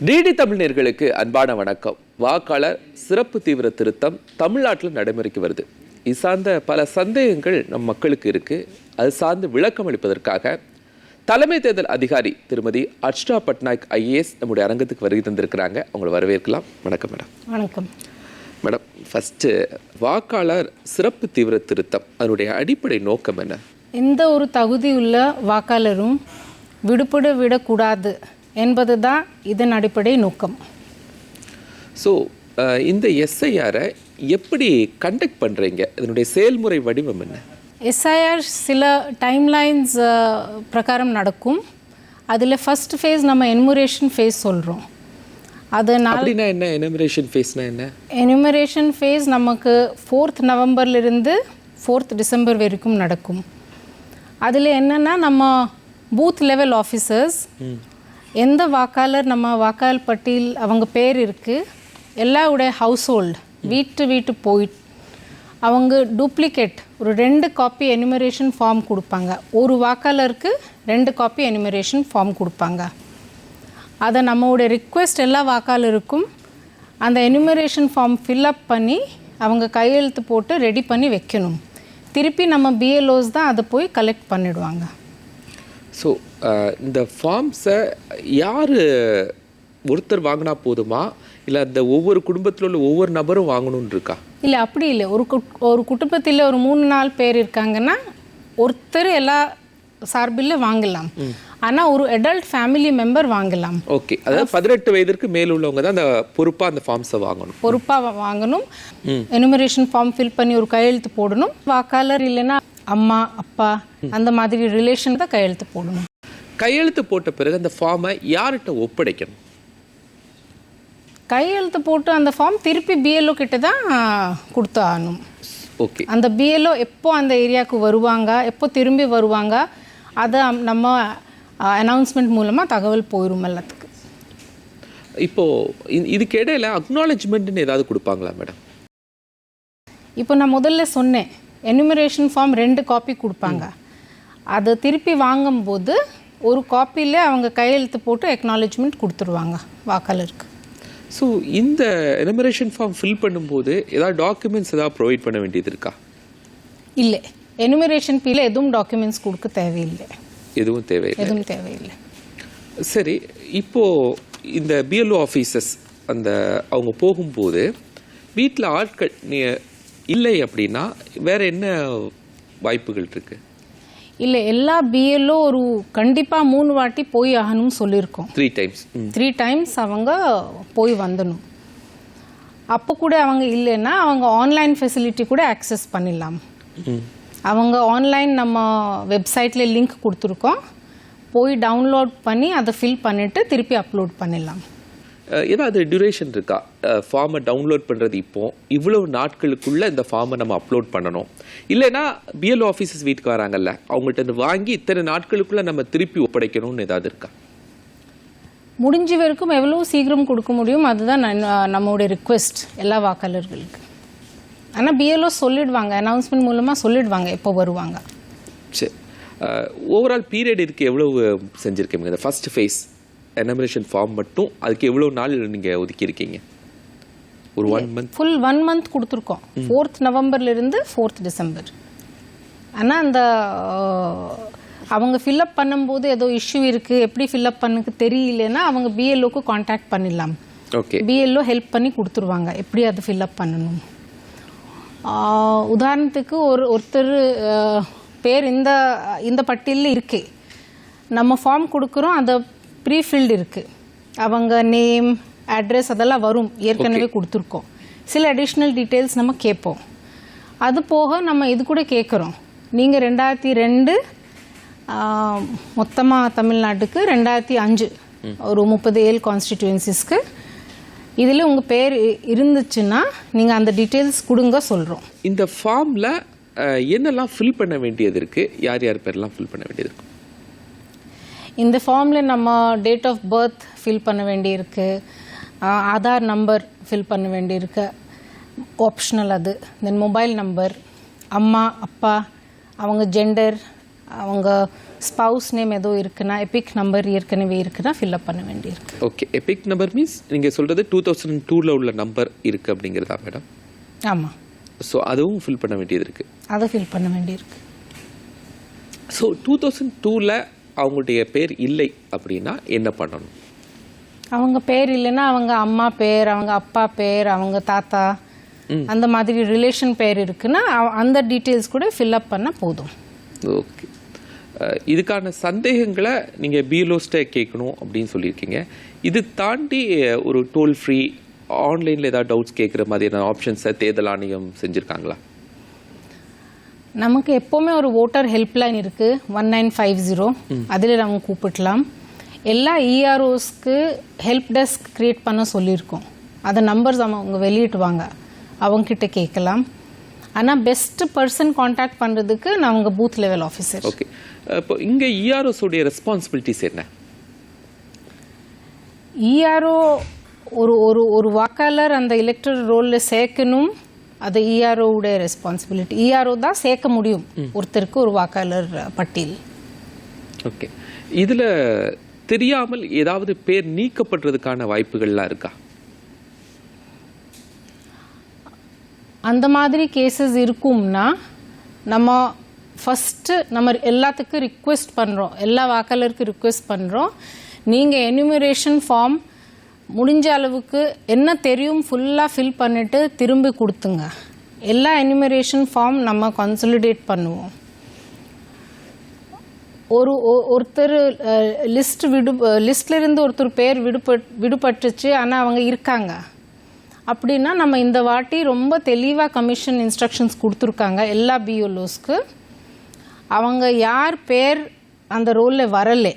DD Tamil நேயர்களுக்கு அன்பான வணக்கம். வாக்காளர் சிறப்பு தீவிர திருத்தம் தமிழ்நாட்டில் நடைமுறைக்கு வருது. இது சார்ந்த பல சந்தேகங்கள் நம் மக்களுக்கு இருக்கு. அது சார்ந்து விளக்கம் அளிப்பதற்காக தலைமை தேர்தல் அதிகாரி திருமதி அர்ச்சனா பட்நாயக் IAS நம்முடைய அரங்கத்துக்கு வருகை தந்திருக்கிறாங்க. அவங்களை வரவேற்கலாம். வணக்கம் மேடம். வணக்கம் மேடம். ஃபர்ஸ்ட், வாக்காளர் சிறப்பு தீவிர திருத்தம் அதனுடைய அடிப்படை நோக்கம் என்ன? எந்த ஒரு தகுதி உள்ள வாக்காளரும் விடுபட விடக்கூடாது என்பது தான் இதன் அடிப்படை நோக்கம். ஸோ இந்த SIR எப்படி கண்டக்ட் பண்ணுறீங்க? இதனுடைய செயல்முறை வடிவம் என்ன? SIR சில டைம்லைன்ஸ் பிரகாரம் நடக்கும். அதில் ஃபர்ஸ்ட் ஃபேஸ் நம்ம எனுமரேஷன் ஃபேஸ் சொல்கிறோம். அப்படின்னா என்ன? எனுமரேஷன் ஃபேஸ்னா என்ன? எனுமரேஷன் ஃபேஸ் நமக்கு 4th நவம்பர்லேருந்து 4th டிசம்பர் வரைக்கும் நடக்கும். அதில் என்னென்னா நம்ம பூத் லெவல் ஆஃபீஸர்ஸ் எந்த வாக்காளர் நம்ம வாக்காளர் பட்டியல் அவங்க பேர் இருக்குது எல்லாருடைய ஹவுஸ் ஹோல்டு வீட்டு போயிட்டு அவங்க டூப்ளிகேட் ஒரு 2 காப்பி எனுமரேஷன் ஃபார்ம் கொடுப்பாங்க. ஒரு வாக்காளருக்கு 2 காப்பி எனுமரேஷன் ஃபார்ம் கொடுப்பாங்க. அதை நம்மளுடைய ரிக்வெஸ்ட் எல்லா வாக்காளருக்கும் அந்த எனுமரேஷன் ஃபார்ம் ஃபில்அப் பண்ணி அவங்க கையெழுத்து போட்டு ரெடி பண்ணி வைக்கணும். திருப்பி நம்ம BLOs தான் அதை போய் கலெக்ட் பண்ணிடுவாங்க. ஸோ இந்த ஃபார்ம்ஸை யார் ஒருத்தர் வாங்கினா போதுமா, இல்லை அந்த ஒவ்வொரு குடும்பத்தில் உள்ள ஒவ்வொரு நபரும் வாங்கணும்னு இருக்கா? இல்லை, அப்படி இல்லை. ஒரு குடும்பத்தில் ஒரு 3-4 பேர் இருக்காங்கன்னா ஒருத்தர் எல்லா சார்பில் வாங்கலாம். ஆனால் ஒரு அடல்ட் ஃபேமிலி மெம்பர் வாங்கலாம். ஓகே, அதாவது 18 வயதிற்கு மேல் உள்ளவங்க தான் அந்த பொறுப்பாக அந்த ஃபார்ம்ஸை வாங்கணும். எனுமரேஷன் ஃபார்ம் ஃபில் பண்ணி ஒரு கையெழுத்து போடணும். வாக்காளர் இல்லைன்னா அம்மா அப்பா அந்த மாதிரி ரிலேஷன் தான் கையெழுத்து போடணும். கையெழுத்து போட்ட பிறகு அந்த ஃபார்மை யார்கிட்ட ஒப்படைக்கணும்? கையெழுத்து போட்டு அந்த ஃபார்ம் திருப்பி BLO கிட்ட தான் கொடுத்து ஆகணும். ஓகே, அந்த BLO எப்போ அந்த ஏரியாவுக்கு வருவாங்க, எப்போ திரும்பி வருவாங்க, அதை நம்ம அனௌன்ஸ்மெண்ட் மூலமாக தகவல் போயிடும் எல்லாத்துக்கு. இப்போது இதுக்கு இடையில அக்னாலஜ்மெண்ட்னு ஏதாவது கொடுப்பாங்களா மேடம்? இப்போ நான் முதல்ல சொன்னேன், எனுமரேஷன் ஃபார்ம் 2 காப்பி கொடுப்பாங்க. அதை திருப்பி வாங்கும்போது ஒரு காப்பியில் அவங்க கையெழுத்து போட்டு அக்னாலஜ்மெண்ட் கொடுத்துருவாங்க வாக்காளருக்கு. ஸோ இந்த எனுமரேஷன் ஃபார்ம் ஃபில் பண்ணும்போது ஏதாவது டாக்குமெண்ட்ஸ் ஏதாவது ப்ரொவைட் பண்ண வேண்டியது இருக்கா? இல்லை, எனுமரேஷன் பீல எதுவும் டாக்குமெண்ட்ஸ் கொடுக்க தேவையில்லை. எதுவும் தேவையில்லை. சரி, இப்போது இந்த BLO ஆஃபீஸர்ஸ் அவங்க போகும்போது வீட்டில் ஆட்கள் இல்லை அப்படின்னா வேற என்ன வாய்ப்புகள் இருக்கு? இல்லை, எல்லா BLO ஒரு கண்டிப்பாக 3 வாட்டி போய் ஆகணும்னு சொல்லியிருக்கோம். 3 டைம்ஸ் அவங்க போய் வந்துடணும். அப்போ கூட அவங்க இல்லைன்னா அவங்க ஆன்லைன் ஃபெசிலிட்டி கூட ஆக்சஸ் பண்ணிடலாம். அவங்க ஆன்லைன் நம்ம வெப்சைட்டில் லிங்க் கொடுத்துருக்கோம். போய் டவுன்லோட் பண்ணி அதை ஃபில் பண்ணிவிட்டு திருப்பி அப்லோட் பண்ணிடலாம். ஏதாவது டியூரேஷன் இருக்கா? ஃபார்மை டவுன்லோட் பண்ணுறது இப்போ இவ்வளவு நாட்களுக்குள்ளே இந்த ஃபார்மை நம்ம அப்லோட் பண்ணணும், இல்லைன்னா BLO ஆஃபீஸர்ஸ் வீட்டுக்கு வராங்கல்ல அவங்கள்ட்ட வாங்கி இத்தனை நாட்களுக்குள்ளே நம்ம திருப்பி ஒப்படைக்கணும்னு ஏதாவது இருக்கா? முடிஞ்ச வரைக்கும் எவ்வளோ சீக்கிரம் கொடுக்க முடியும் அதுதான் நம்மளுடைய ரிக்வெஸ்ட் எல்லா வாக்காளர்களுக்கு. ஆனால் BLO சொல்லிடுவாங்க, அனௌன்ஸ்மெண்ட் மூலமாக சொல்லிடுவாங்க எப்போ வருவாங்க. சரி, ஓவரால் பீரியட் இதுக்கு எவ்வளவு செஞ்சுருக்கீங்க? இந்த ஃபர்ஸ்ட் ஃபேஸ் எனுமரேஷன் ஃபார்ம் மட்டும் அதுக்கு எவ்வளோ நாள் நீங்கள் ஒதுக்கியிருக்கீங்க? ஒரு 1 month? ஃபுல் 1 month கொடுத்துருக்கோம். 4th நவம்பர்லேருந்து 4th December. ஆனால் அந்த அவங்க ஃபில்அப் பண்ணும்போது ஏதோ இஷ்யூ இருக்குது, எப்படி ஃபில்அப் பண்ணுக்கு தெரியலன்னா அவங்க BLOக்கு காண்டாக்ட் பண்ணிடலாம். ஓகே, BLO ஹெல்ப் பண்ணி கொடுத்துருவாங்க எப்படி அதை ஃபில்அப் பண்ணணும். உதாரணத்துக்கு ஒருத்தர் பேர் இந்த பட்டியலில் இருக்கு, நம்ம ஃபார்ம் கொடுக்குறோம், அந்த ப்ரீஃபில்டு இருக்குது, அவங்க நேம் அட்ரஸ் அதெல்லாம் வரும், ஏற்கனவே கொடுத்துருக்கோம். சில அடிஷ்னல் டீட்டெயில்ஸ் நம்ம கேட்போம். அது போக நம்ம இது கூட கேட்குறோம், நீங்கள் 2002 மொத்தமாக தமிழ்நாட்டுக்கு 2005 ஒரு 37 கான்ஸ்டிடியூன்சிஸ்க்கு இதில் உங்கள் பேர் இருந்துச்சுன்னா நீங்கள் அந்த டீட்டெயில்ஸ் கொடுங்க சொல்கிறோம். இந்த ஃபார்மில் என்னெல்லாம் ஃபில் பண்ண வேண்டியது இருக்குது? யார் பேரெல்லாம் ஃபில் பண்ண வேண்டியது இருக்குது? இந்த ஃபார்மில் நம்ம டேட் ஆஃப் பர்த் ஃபில் பண்ண வேண்டியிருக்கு, ஆதார் நம்பர் ஃபில் பண்ண வேண்டியிருக்கு, ஆப்ஷனல் அது. தென் மொபைல் நம்பர், அம்மா அப்பா அவங்க ஜெண்டர், அவங்க ஸ்பவுஸ் நேம் ஏதோ இருக்குன்னா எபிக் நம்பர் ஏற்கனவே இருக்குன்னா ஃபில்அப் பண்ண வேண்டியிருக்கு. ஓகே, எபிக் நம்பர் மீன்ஸ் நீங்கள் சொல்கிறது 2002 உள்ள நம்பர் இருக்குது அப்படிங்கிறதா மேடம்? ஆமாம். ஸோ அதுவும் ஃபில் பண்ண வேண்டியது இருக்குது. அதை ஃபில் பண்ண வேண்டியிருக்கு. ஸோ 2002 அவங்களுடைய பேர் இல்லை அப்படின்னா என்ன பண்ணணும்? அவங்க பேர் இல்லைன்னா அவங்க அம்மா பேர், அவங்க அப்பா பேர், அவங்க தாத்தா அந்த மாதிரி ரிலேஷன் பேர் இருக்குன்னா அந்த டீட்டெயில்ஸ் கூட ஃபில்அப் பண்ண போதும். ஓகே, இதுக்கான சந்தேகங்களை நீங்கள் பிஎல்ஓஸ்ட்டை கேட்கணும் அப்படின்னு சொல்லியிருக்கீங்க. இது தாண்டி ஒரு டோல் ஃப்ரீ ஆன்லைனில் ஏதாவது டவுட்ஸ் கேட்குற மாதிரியான ஆப்ஷன்ஸை தேர்தல் ஆணையம் செஞ்சுருக்காங்களா? நமக்கு எப்போவுமே ஒரு ஓட்டர் ஹெல்ப்லைன் இருக்குது 1950. அதில் நம்ம கூப்பிடலாம். எல்லா இஆர்ஓஸ்க்கு ஹெல்ப் டெஸ்க் க்ரியேட் பண்ண சொல்லியிருக்கோம். அந்த நம்பர்ஸ் அவங்க வெளியிட்டுவாங்க, அவங்கக்கிட்ட கேட்கலாம். ஆனால் பெஸ்ட் பர்சன் காண்டாக்ட் பண்ணுறதுக்கு அவங்க பூத் லெவல் ஆஃபீஸர். ஓகே, இப்போ இங்கே இஆர்ஓஸோடைய ரெஸ்பான்சிபிலிட்டிஸ் என்ன? இஆர்ஓ ஒரு ஒரு ஒரு வாக்காளர் அந்த எலெக்டர் ரோலில் சேர்க்கணும். அது இஆர்ஓவுடைய ரெஸ்பான்சிபிலிட்டி. இஆர்ஓ தான் சேர்க்க முடியும் ஒருத்தருக்கு ஒரு வாக்காளர் பட்டியல். ஓகே, இதில் தெரியாமல் ஏதாவது பேர் நீக்கப்படுறதுக்கான வாய்ப்புகள்லாம் இருக்கா? அந்த மாதிரி கேசஸ் இருக்கும்னா நம்ம ஃபஸ்ட்டு நம்ம எல்லாத்துக்கும் ரிக்வெஸ்ட் பண்ணுறோம், எல்லா வாக்காளருக்கு ரிக்வெஸ்ட் பண்ணுறோம், நீங்கள் எனுமரேஷன் ஃபார்ம் முடிஞ்ச அளவுக்கு என்ன தெரியும் ஃபுல்லாக ஃபில் பண்ணிவிட்டு திரும்பி கொடுத்துங்க. எல்லா எனுமரேஷன் ஃபார்ம் நம்ம கன்சாலிடேட் பண்ணுவோம். ஒருத்தர் லிஸ்ட்லேருந்து ஒருத்தர் பேர் விடுபட்டுச்சு ஆனால் அவங்க இருக்காங்க அப்படின்னா நம்ம இந்த வாட்டி ரொம்ப தெளிவாக கமிஷன் இன்ஸ்ட்ரக்ஷன்ஸ் கொடுத்துருக்காங்க எல்லா பிஎல்ஓஸ்க்கு. அவங்க யார் பேர் அந்த ரோலில் வரலை,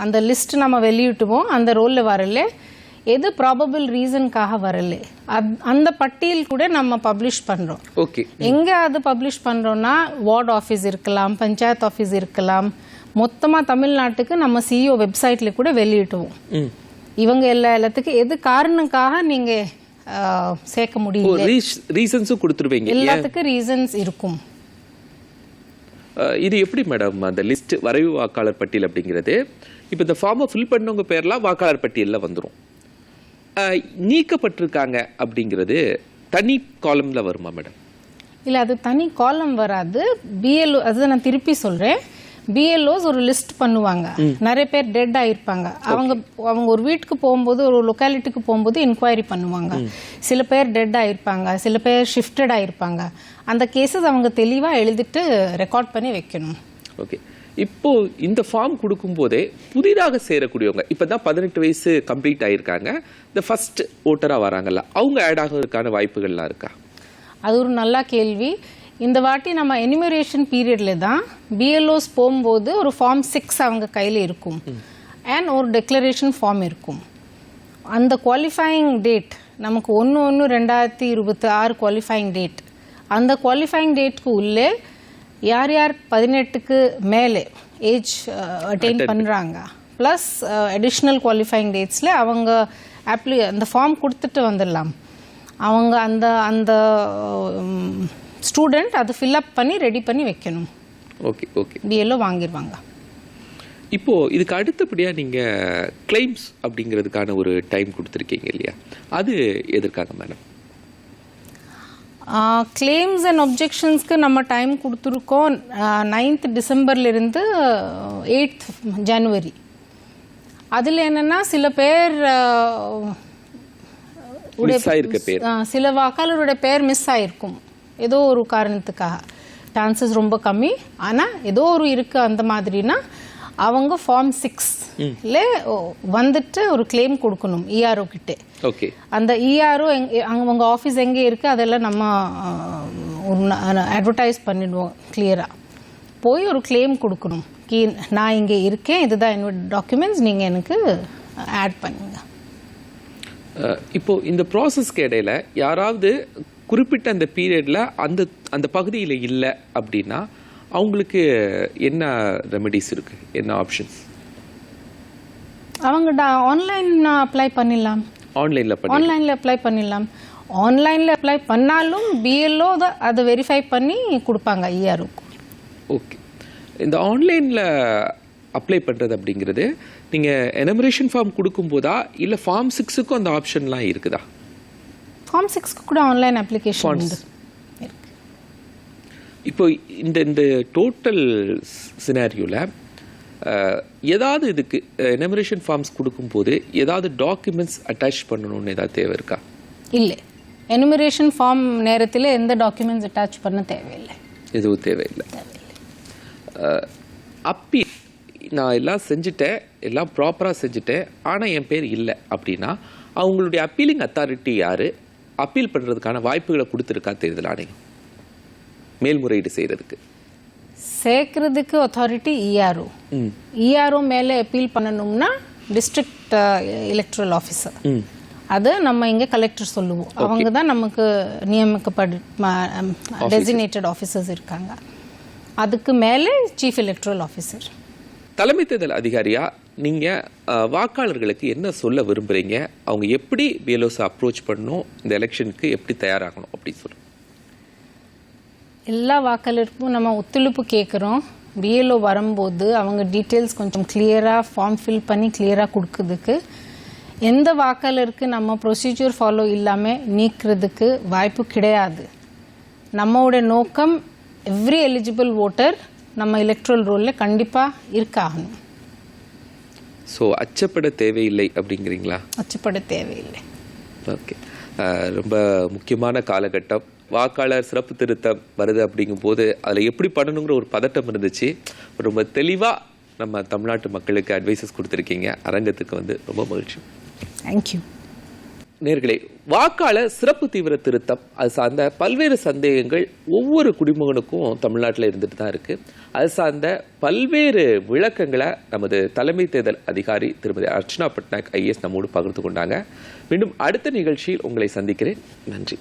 அந்த லிஸ்ட் நம்ம வெளியிட்டுவோம், அந்த ரோலில் வரலை, எது ப்ராபபிள் ரீசனுக்காக வரலை, அந்த பட்டியல் கூட நம்ம பப்ளிஷ் பண்ணுறோம். ஓகே, எங்கே அது பப்ளிஷ் பண்ணுறோன்னா வார்டு ஆஃபீஸ் இருக்கலாம், பஞ்சாயத்து ஆஃபீஸ் இருக்கலாம், மொத்தமாக தமிழ்நாட்டுக்கு நம்ம சிஇஓ வெப்சைட்டில் கூட வெளியிட்டுவோம். இவங்க எல்லாத்துக்கும் எது காரணக்காக நீங்கள் சேர்க்க முடியும் ரீசன்ஸும் கொடுத்துருவீங்க. எல்லாத்துக்கும் ரீசன்ஸ் இருக்கும். இது எப்படி மேடம் அந்த லிஸ்ட் வரைவு வாக்காளர் பட்டியல் அப்படிங்கிறது? இப்போ இந்த ஃபார்மை ஃபில் பண்ணவங்க பேர்லாம் வாக்காளர் பட்டியலில் வந்துடும். நீக்கப்பட்டிருக்காங்க அப்படிங்கிறது தனி காலமில் வருமா மேடம்? இல்லை, அது தனி காலம் வராது. பிஎல்ஓ, அது நான் திருப்பி சொல்கிறேன், பிஎல்ஓஸ் ஒரு லிஸ்ட் பண்ணுவாங்க. நிறைய பேர் டெட் ஆகிருப்பாங்க. அவங்க ஒரு வீட்டுக்கு போகும்போது, ஒரு லொக்காலிட்டிக்கு போகும்போது என்கொயரி பண்ணுவாங்க. சில பேர் டெட் ஆகிருப்பாங்க, சில பேர் ஷிஃப்டட் ஆகிருப்பாங்க. அந்த கேசஸ் அவங்க தெளிவாக எழுதிட்டு ரெக்கார்ட் பண்ணி வைக்கணும். ஓகே, இப்போ இந்த ஃபார்ம் கொடுக்கும்போதே புதிதாக சேரக்கூடியவங்க இப்போ தான் 18 வயசு கம்ப்ளீட் ஆகியிருக்காங்க, இந்த ஃபர்ஸ்ட் ஓட்டராக வராங்கல்ல, அவங்க ஆட் ஆகிறதுக்கான வாய்ப்புகள்லாம் இருக்கா? அது ஒரு நல்ல கேள்வி. இந்த வாட்டி நம்ம எனிமரேஷன் பீரியடில் தான் பிஎல்ஓஸ் போகும்போது ஒரு ஃபார்ம் 6 அவங்க கையில் இருக்கும் அண்ட் ஒரு டெக்ளரேஷன் ஃபார்ம் இருக்கும். அந்த குவாலிஃபையிங் டேட் நமக்கு 1/1/2026 குவாலிஃபையிங் டேட். அந்த குவாலிஃபையிங் டேட்க்கு உள்ளே யார் யார் 18க்கு மேலே ஏஜ் அட்டைன் பண்ணுறாங்க ப்ளஸ் அடிஷ்னல் குவாலிஃபையிங் டேட்ஸில் அவங்க அந்த ஃபார்ம் கொடுத்துட்டு வந்துடலாம். அவங்க அந்த அந்த ஸ்டூடெண்ட் அதை ஃபில்அப் பண்ணி ரெடி பண்ணி வைக்கணும். ஓகே ஓகே, பிஎல்ஓ வாங்கிடுவாங்க. இப்போது இதுக்கு அடுத்தபடியாக நீங்கள் கிளைம்ஸ் அப்படிங்கிறதுக்கான ஒரு டைம் கொடுத்துருக்கீங்க இல்லையா, அது எதற்காக மேடம்? கிளைம்ஸ் அண்ட் ஒப்ஜெக்ஷன்ஸ்க்கு நம்ம டைம் கொடுத்துருக்கோம் 9th டிசம்பர்லேருந்து 8th ஜனவரி. அதில் என்னென்னா சில பேர் சில வாக்காளருடைய பேர் மிஸ் ஆகிருக்கும் ஏதோ ஒரு காரணத்துக்காக. சான்சஸ் ரொம்ப கம்மி, ஆனால் ஏதோ ஒரு இருக்குது அந்த மாதிரினா அவங்க ஃபார்ம் 6ல வந்துட்டு ஒரு கிளைம் கொடுக்கணும் இஆர்ஓ கிட்டே. ஓகே, அந்த இஆர்ஓ அவங்க ஆஃபீஸ் எங்கே இருக்குது அதெல்லாம் நம்ம அட்வர்டைஸ் பண்ணிடுவோம் கிளியராக. போய் ஒரு கிளைம் கொடுக்கணும், நான் இங்கே இருக்கேன், இதுதான் என்னோட டாக்குமெண்ட்ஸ், நீங்கள் எனக்கு ஆட் பண்ணுங்க. இப்போ இந்த ப்ராசஸ்க்கு இடையில யாராவது குறிப்பிட்ட அந்த பீரியடில் அந்த அந்த பகுதியில் இல்லை அப்படின்னா அவங்களுக்கு என்ன ரெமெடிஸ் இருக்குது, என்ன ஆப்ஷன்ஸ்? அவங்க ஆன்லைன் அப்ளை பண்ணிடலாம். ஆன்லைனில் அப்ளை பண்ணிடலாம். ஆன்லைனில் அப்ளை பண்ணாலும் பிஎல்ஓ அதை வெரிஃபை பண்ணி கொடுப்பாங்க இஆர்ஓக்கு. ஓகே, இந்த ஆன்லைனில் அப்ளை பண்ணுறது அப்படிங்கிறது நீங்கள் எனுமரேஷன் ஃபார்ம் கொடுக்கும்போதா இல்லை ஃபார்ம் 6க்கும் அந்த ஆப்ஷன்லாம் இருக்குதா? ஃபார்ம் 6க்கு கூட ஆன்லைன் அப்ளிகேஷன் உண்டு. இப்போ இந்த டோட்டல் சினாரியோவில் ஏதாவது இதுக்கு எனுமரேஷன் ஃபார்ம்ஸ் கொடுக்கும்போது ஏதாவது டாக்குமெண்ட்ஸ் அட்டாச் பண்ணணும்னு ஏதாவது தேவை இருக்கா? இல்லை, எனுமரேஷன் ஃபார்ம் நேரத்தில் எந்த டாக்குமெண்ட்ஸ் அட்டாச் பண்ண தேவையில்லை. எதுவும் தேவையில்லை. அப்பீல் நான் எல்லாம் செஞ்சுட்டேன், எல்லாம் ப்ராப்பராக செஞ்சுட்டேன், ஆனால் என் பேர் இல்லை அப்படின்னா அவங்களுடைய அப்பீலிங் அத்தாரிட்டி யார்? அப்பீல் பண்ணுறதுக்கான வாய்ப்புகளை கொடுத்துருக்கா தேர்தல் ஆணையம் மேல்முறையீடு செய்கிறதுக்கு? சேர்க்கறதுக்கு அத்தாரிட்டி இஆர்ஓ. இஆர்ஓ மேலே அப்பீல் பண்ணணும்னா டிஸ்ட்ரிக்ட் எலக்ட்ரல் ஆஃபீஸர். அது நம்ம இங்கே கலெக்டர் சொல்லுவோம். அவங்க தான் நமக்கு நியமிக்கப்படு டெசிக்னேட்டட் ஆஃபீஸர்ஸ் இருக்காங்க. அதுக்கு மேலே சீஃப் எலக்ட்ரல் ஆஃபீஸர். தலைமை தேர்தல் அதிகாரியா நீங்கள் வாக்காளர்களுக்கு என்ன சொல்ல விரும்புகிறீங்க? அவங்க எப்படி பிஎல்ஓஸை அப்ரோச் பண்ணணும், இந்த எலெக்ஷனுக்கு எப்படி தயாராகணும் அப்படின்னு சொல்லுங்கள். எல்லா வாக்காளருக்கும் நம்ம ஒத்துழைப்பு கேட்குறோம். பிஎல்ஓ வரும்போது அவங்க டீட்டெயில்ஸ் கொஞ்சம் கிளியராக ஃபார்ம் ஃபில் பண்ணி கிளியராக கொடுக்கறதுக்கு, எந்த வாக்காளருக்கு நம்ம ப்ரொசீஜர் ஃபாலோ இல்லாமல் நீக்கிறதுக்கு வாய்ப்பு கிடையாது. நம்மளோட நோக்கம் எவ்ரி எலிஜிபிள் ஓட்டர் நம்ம எலக்ட்ரல் ரோலில் கண்டிப்பாக இருக்காகணும். ஸோ அச்சப்பட தேவையில்லை அப்படிங்கிறீங்களா? அச்சப்பட தேவையில்லை. ஓகே, ரொம்ப முக்கியமான காலகட்டம். வாக்காளர் சிறப்பு திருத்தம் வருது அப்படிங்கும்போது அதில் எப்படி பண்ணணுங்கிற ஒரு பதட்டம் இருந்துச்சு. ரொம்ப தெளிவாக நம்ம தமிழ்நாட்டு மக்களுக்கு அட்வைசஸ் கொடுத்துருக்கீங்க. அரங்கத்துக்கு வந்து ரொம்ப மகிழ்ச்சி. தேங்க்யூ. நேர்களே, வாக்காளர் சிறப்பு தீவிர திருத்தம் அது சார்ந்த பல்வேறு சந்தேகங்கள் ஒவ்வொரு குடிமகனுக்கும் தமிழ்நாட்டில் இருந்துட்டு தான் இருக்கு. அது சார்ந்த பல்வேறு விளக்கங்களை நமது தலைமை தேர்தல் அதிகாரி திருமதி அர்ச்சனா பட்நாயக் ஐஏஎஸ் நம்மோடு பகிர்ந்து கொண்டாங்க. மீண்டும் அடுத்த நிகழ்ச்சியில் உங்களை சந்திக்கிறேன். நன்றி.